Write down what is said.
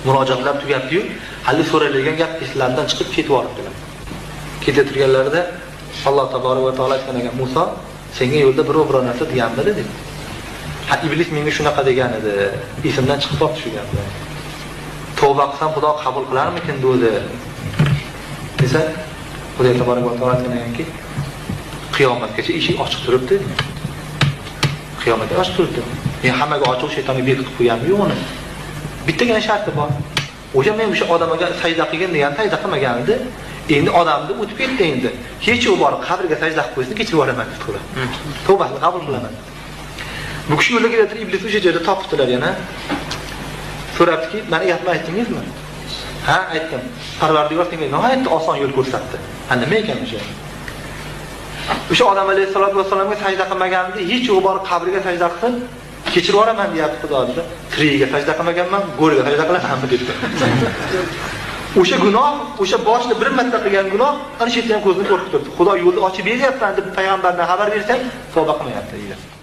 Murojaatlar tugabdi-yu, hali so'ralgan gap eslaridan chiqib ketib yuboribdilar. Ketib turganlarida Alloh taborak va taolo aytgan ekan, Musa, senga yo'lda biror narsa deganmidi dedi. Ha, iblis menga shunaqa degan edi. Esimdan chiqib qoldi shu gaplar. Tavba qilsam Xudo qabul qilarmikin dedi. Desa, Xudo taborak va taolo aytgan ekanki, qiyomatgacha eshik ochiq turibdi. Qiyomatga ochiq turibdi. Men hammaga ochiq shaytonga bekitib qo'yammi yo'q uni. Bittagina sharti bor. O'sha men o'sha odamga sajda qilgan degan sajda qilmagan edi. Endi odamni o'tib ketdi endi. Hech u borib qabrga sajda qilib qo'ysa kechirib yuboraman deb qo'ydi. Tavbasini qabul qilaman. Bu kishi yo'lga kelib iblis o'sha joyda topibdilar yana. So'rabdiki, "Meni gapni aytdingizmi?" "Ha, aytdim. Parvardigor senga nihoyatda oson yo'l ko'rsatdi." Nima ekan o'sha? O'sha odam alayhisolatu vasallamga sajda qilmaganida hech u borib qabrga sajda qilsin, kechirib yuboraman deyapti Xudo dedi. Tirigiga sajda qilmaganman, go'riga sajda qilamanmi debdi. O'sha gunoh, o'sha boshni bir marta qilgan gunoh, ana shu yerdan ko'zini ko'rib turibdi. Xudo yo'lni ochib beryapman deb payg'ambardan xabar bersang, tavba qilmayapti deydi.